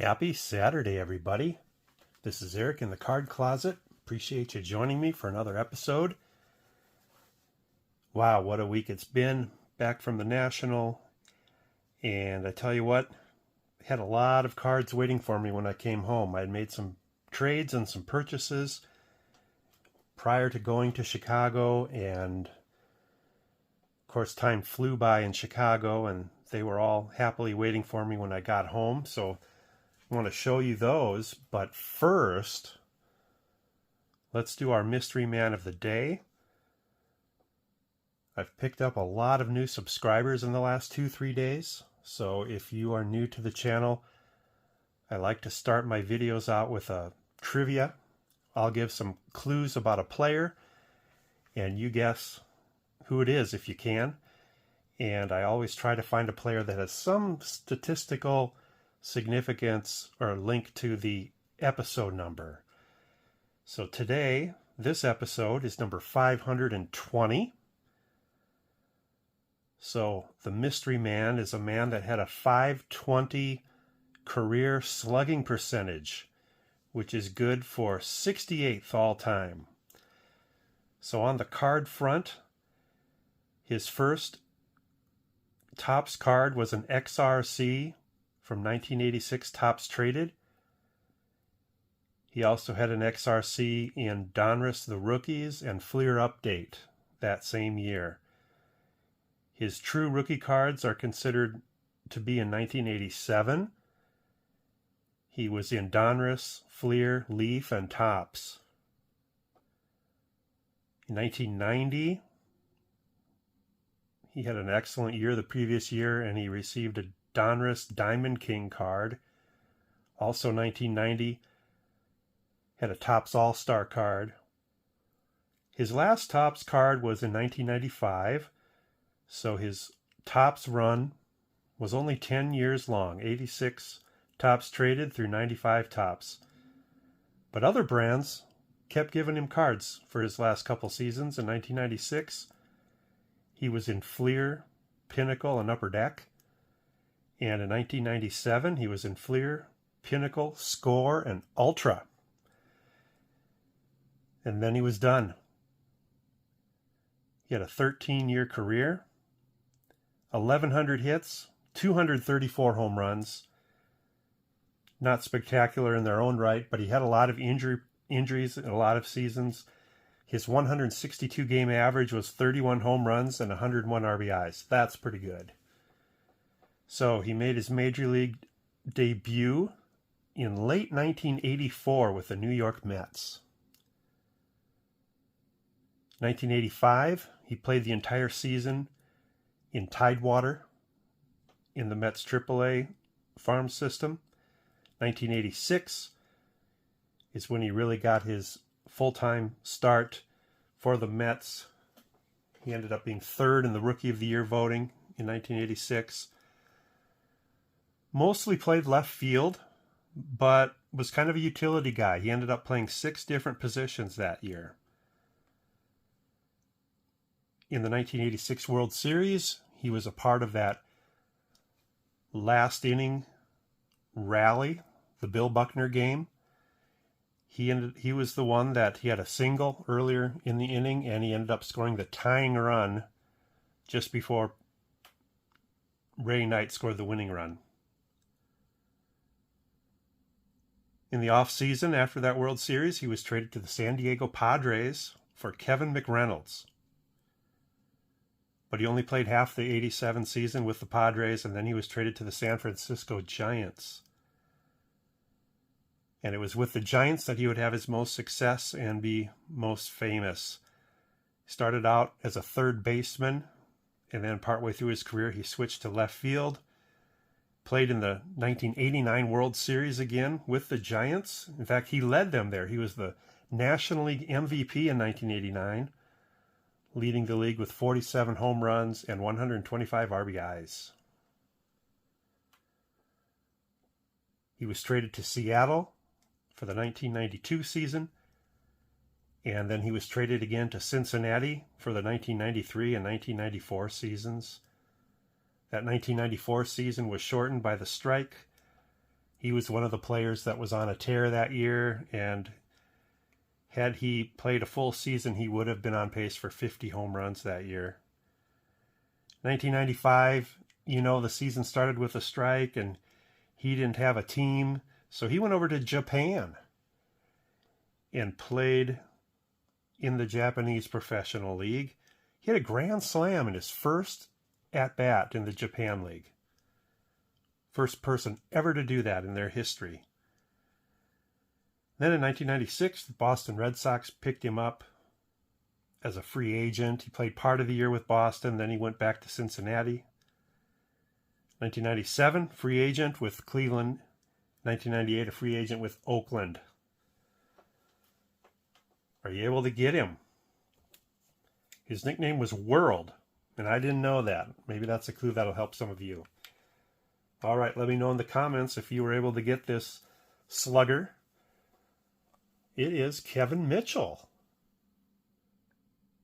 Happy Saturday, everybody. This is Eric in the Card Closet. Appreciate you joining me for another episode. Wow, what a week it's been. Back from the National. And I tell you what, I had a lot of cards waiting for me when I came home. I had made some trades and some purchases prior to going to Chicago. And of course, time flew by in Chicago and they were all happily waiting for me when I got home. So I want to show you those, but first, let's do our Mystery Man of the Day. I've picked up a lot of new subscribers in the last 2-3 days, so if you are new to the channel, I like to start my videos out with a trivia. I'll give some clues about a player, and you guess who it is if you can. And I always try to find a player that has some statistical significance or link to the episode number. So today, this episode is number 520. So the Mystery Man is a man that had a 520 career slugging percentage, which is good for 68th all time. So on the card front, his first Topps card was an XRC from 1986 Topps Traded. He also had an XRC in Donruss the Rookies and Fleer Update that same year. His true rookie cards are considered to be in 1987. He was in Donruss, Fleer, Leaf, and Topps. In 1990, he had an excellent year the previous year, and he received a Donruss Diamond King card. Also 1990, had a Topps All-Star card. His last Topps card was in 1995, so his Topps run was only 10 years long, 86 Topps Traded through 95 Topps. But other brands kept giving him cards for his last couple seasons. In 1996, he was in Fleer, Pinnacle, and Upper Deck. And in 1997, he was in Fleer, Pinnacle, Score, and Ultra. And then he was done. He had a 13-year career, 1,100 hits, 234 home runs. Not spectacular in their own right, but he had a lot of injuries in a lot of seasons. His 162-game average was 31 home runs and 101 RBIs. That's pretty good. So he made his major league debut in late 1984 with the New York Mets. 1985, he played the entire season in Tidewater in the Mets AAA farm system. 1986 is when he really got his full-time start for the Mets. He ended up being third in the Rookie of the Year voting in 1986. Mostly played left field, but was kind of a utility guy. He ended up playing 6 different positions that year. In the 1986 World Series, he was a part of that last inning rally, the Bill Buckner game. He was the one that he had a single earlier in the inning, and he ended up scoring the tying run just before Ray Knight scored the winning run. In the offseason after that World Series, he was traded to the San Diego Padres for Kevin McReynolds. But he only played half the 87 season with the Padres, and then he was traded to the San Francisco Giants. And it was with the Giants that he would have his most success and be most famous. He started out as a third baseman, and then partway through his career, he switched to left field. Played in the 1989 World Series again with the Giants. In fact, he led them there. He was the National League MVP in 1989, leading the league with 47 home runs and 125 RBIs. He was traded to Seattle for the 1992 season, and then he was traded again to Cincinnati for the 1993 and 1994 seasons. That 1994 season was shortened by the strike. He He was one of the players that was on a tear that year, and had he played a full season, he would have been on pace for 50 home runs that year. 1995, the season started with a strike, and he didn't have a team, so he went over to Japan and played in the Japanese Professional League. He had a grand slam in his first at-bat in the Japan League. First person ever to do that in their history. Then in 1996, the Boston Red Sox picked him up as a free agent. He played part of the year with Boston, then he went back to Cincinnati. 1997, free agent with Cleveland. 1998, a free agent with Oakland. Are you able to get him? His nickname was World, and I didn't know that. Maybe that's a clue that'll help some of you. All right, let me know in the comments if you were able to get this slugger. It is Kevin Mitchell.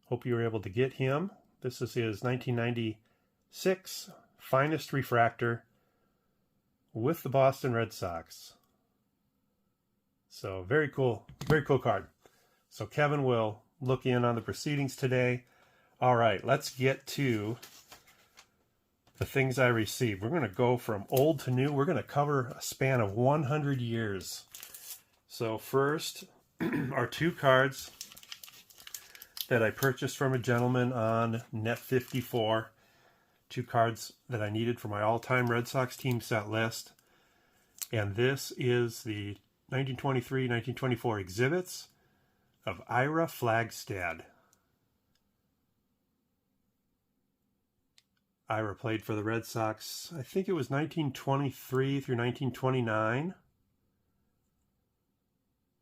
Hope you were able to get him. This is his 1996 finest refractor with the Boston Red Sox. So very cool card. So Kevin will look in on the proceedings today. All right, let's get to the things I received. We're going to go from old to new. We're going to cover a span of 100 years. So first are two cards that I purchased from a gentleman on Net54. Two cards that I needed for my all-time Red Sox team set list. And this is the 1923-1924 exhibits of Ira Flagstad. Ira played for the Red Sox, I think it was 1923 through 1929.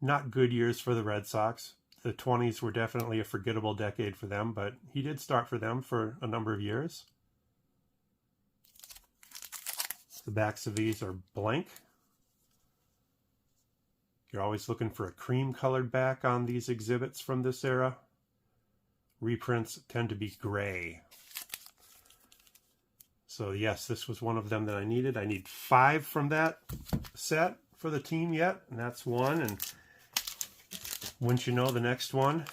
Not good years for the Red Sox. The 20s were definitely a forgettable decade for them, but he did start for them for a number of years. The backs of these are blank. You're always looking for a cream-colored back on these exhibits from this era. Reprints tend to be gray. So yes, this was one of them that I needed. I need 5 from that set for the team yet, and that's one. And wouldn't you know, the next one,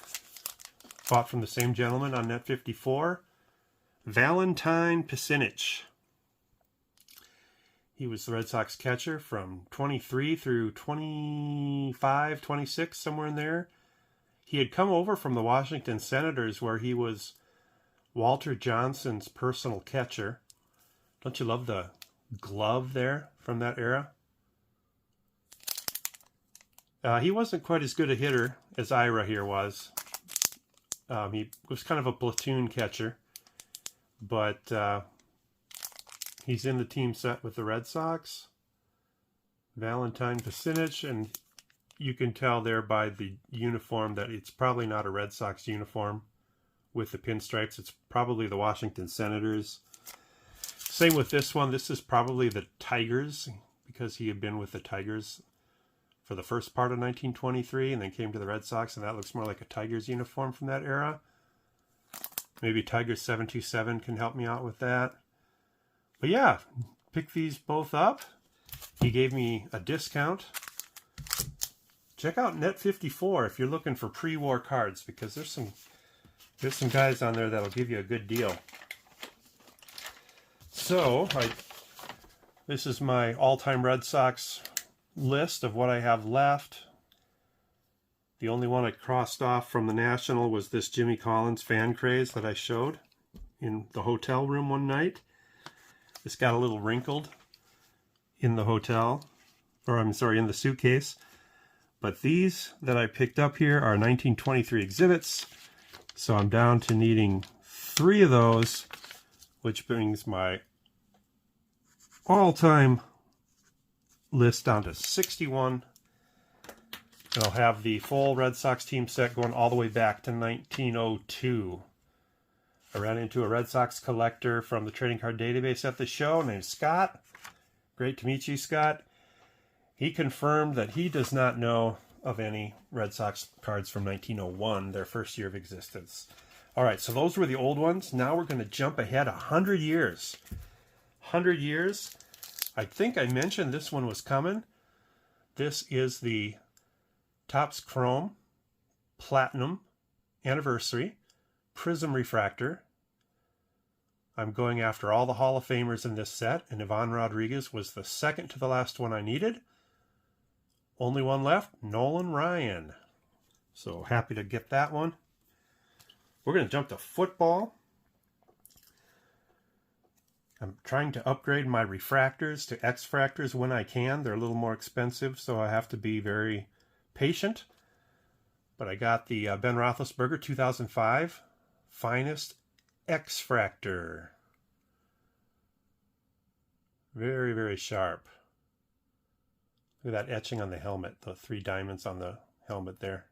bought from the same gentleman on Net54, Valentin Pasinic. He was the Red Sox catcher from 23 through 25, 26, somewhere in there. He had come over from the Washington Senators, where he was Walter Johnson's personal catcher. Don't you love the glove there from that era? He wasn't quite as good a hitter as Ira here was. He was kind of a platoon catcher, but he's in the team set with the Red Sox. Valentin Pasinic, and you can tell there by the uniform that it's probably not a Red Sox uniform with the pinstripes. It's probably the Washington Senators. Same with this one. This is probably the Tigers, because he had been with the Tigers for the first part of 1923 and then came to the Red Sox, and that looks more like a Tigers uniform from that era. Maybe Tigers 727 can help me out with that. But yeah, pick these both up. He gave me a discount. Check out Net54 if you're looking for pre-war cards, because there's some guys on there that'll give you a good deal. So, this is my all-time Red Sox list of what I have left. The only one I crossed off from the National was this Jimmy Collins fan craze that I showed in the hotel room one night. This got a little wrinkled in the hotel, or I'm sorry, in the suitcase. But these that I picked up here are 1923 exhibits. So I'm down to needing 3 of those, which brings my all-time list down to 61. And I'll have the full Red Sox team set going all the way back to 1902. I ran into a Red Sox collector from the trading card database at the show named Scott. Great to meet you, Scott. He confirmed that he does not know of any Red Sox cards from 1901, their first year of existence. All right, so those were the old ones. Now we're going to jump ahead 100 years. 100 years. I think I mentioned this one was coming. This is the Topps Chrome Platinum Anniversary Prism Refractor. I'm going after all the Hall of Famers in this set, and Ivan Rodriguez was the second to the last one I needed. Only one left, Nolan Ryan. So happy to get that one. We're going to jump to football. I'm trying to upgrade my refractors to X-fractors when I can. They're a little more expensive, so I have to be very patient. But I got the Ben Roethlisberger 2005 Finest X-fractor. Very, very sharp. Look at that etching on the helmet, the 3 diamonds on the helmet there.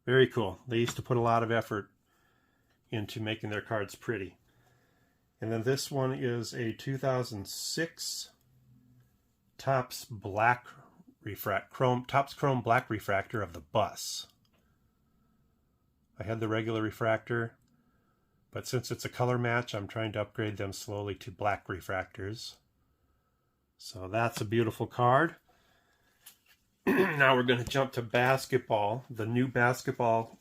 Very cool. They used to put a lot of effort into making their cards pretty. And then this one is a 2006 Topps Topps Chrome Black Refractor of the Bus. I had the regular refractor, but since it's a color match, I'm trying to upgrade them slowly to black refractors. So that's a beautiful card. Now we're going to jump to basketball. The new basketball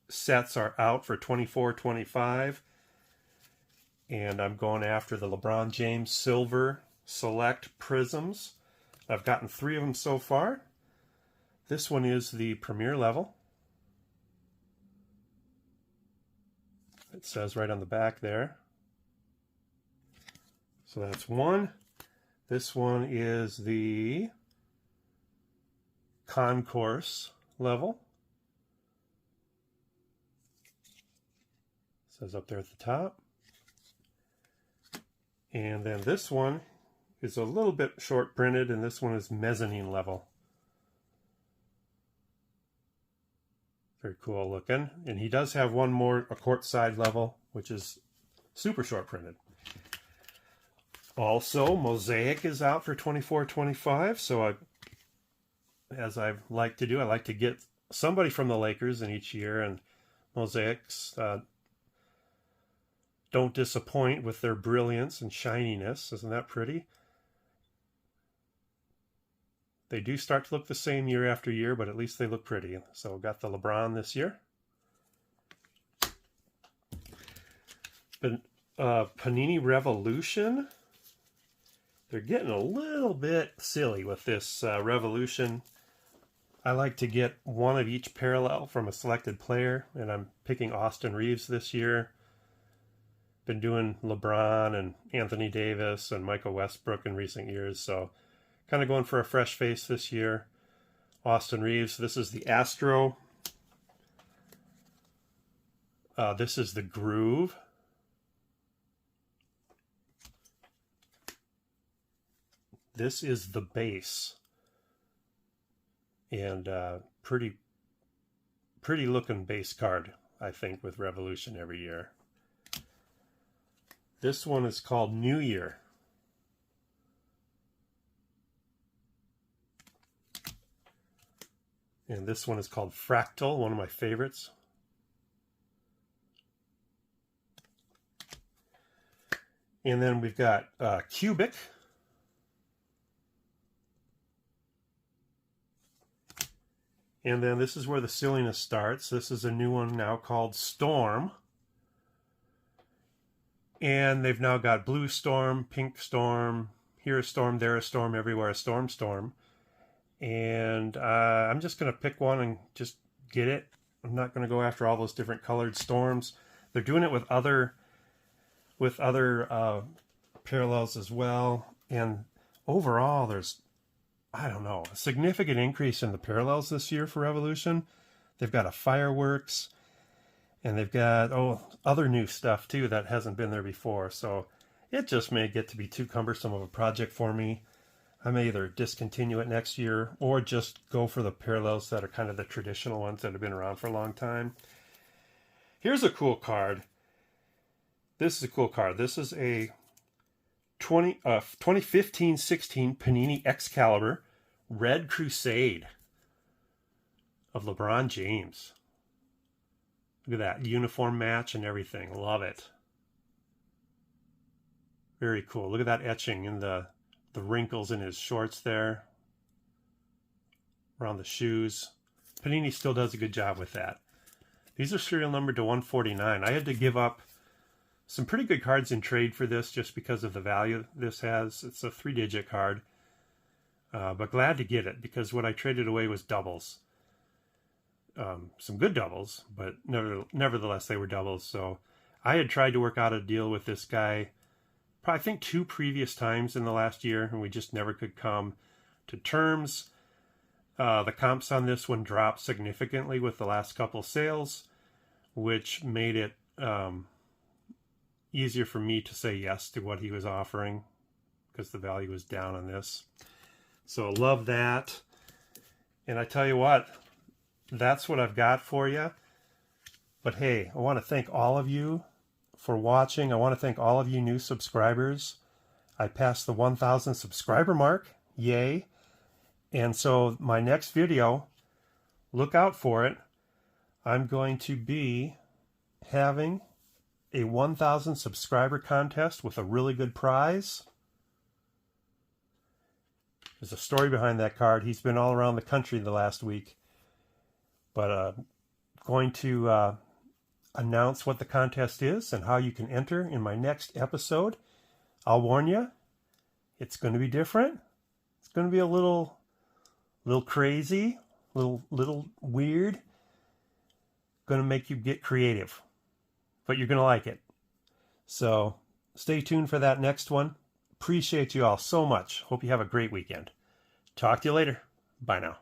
sets are out for 24-25. And I'm going after the LeBron James Silver Select Prisms. I've gotten 3 of them so far. This one is the premier level. It says right on the back there. So that's one. This one is the Concourse level. It says up there at the top. And then this one is a little bit short printed, and this one is mezzanine level. Very cool looking. And he does have one more, a courtside level, which is super short printed. Also, Mosaic is out for 24-25, so as I like to do, I like to get somebody from the Lakers in each year, and Mosaics don't disappoint with their brilliance and shininess. Isn't that pretty? They do start to look the same year after year, but at least they look pretty. So got the LeBron this year. But Panini Revolution. They're getting a little bit silly with this Revolution. I like to get one of each parallel from a selected player, and I'm picking Austin Reeves this year. Been doing LeBron and Anthony Davis and Michael Westbrook in recent years, so kind of going for a fresh face this year. Austin Reeves, this is the Astro. This is the Groove. This is the Base. And pretty looking base card, I think, with Revolution every year. This one is called New Year. And this one is called Fractal, one of my favorites. And then we've got Cubic. And then this is where the silliness starts. This is a new one now called Storm. And they've now got Blue Storm, Pink Storm, here a storm, there a storm, everywhere a storm. And I'm just going to pick one and just get it. I'm not going to go after all those different colored storms. They're doing it with other parallels as well. And overall, there's, I don't know, a significant increase in the parallels this year for Revolution. They've got a Fireworks, and they've got, other new stuff too that hasn't been there before. So it just may get to be too cumbersome of a project for me. I may either discontinue it next year or just go for the parallels that are kind of the traditional ones that have been around for a long time. Here's a cool card. This is a cool card. This is a 2015-16 Panini Excalibur Red Crusade of LeBron James. Look at that uniform match and everything. Love it. Very cool. Look at that etching in the wrinkles in his shorts there. around the shoes. Panini still does a good job with that. These are serial numbered to 149. I had to give up some pretty good cards in trade for this just because of the value this has. It's a 3-digit card. But glad to get it because what I traded away was doubles. Some good doubles, but nevertheless they were doubles. So I had tried to work out a deal with this guy probably I think 2 previous times in the last year, and we just never could come to terms. The comps on this one dropped significantly with the last couple sales, which made it easier for me to say yes to what he was offering because the value was down on this. So love that. And I tell you what, that's what I've got for you. But hey, I want to thank all of you for watching. I want to thank all of you new subscribers. I passed the 1,000 subscriber mark. Yay. And so my next video, look out for it. I'm going to be having a 1,000 subscriber contest with a really good prize. There's a story behind that card. He's been all around the country the last week. But going to announce what the contest is and how you can enter in my next episode. I'll warn you, it's going to be different. It's going to be a little crazy, little weird. Going to make you get creative, but you're going to like it. So stay tuned for that next one. Appreciate you all so much. Hope you have a great weekend. Talk to you later. Bye now.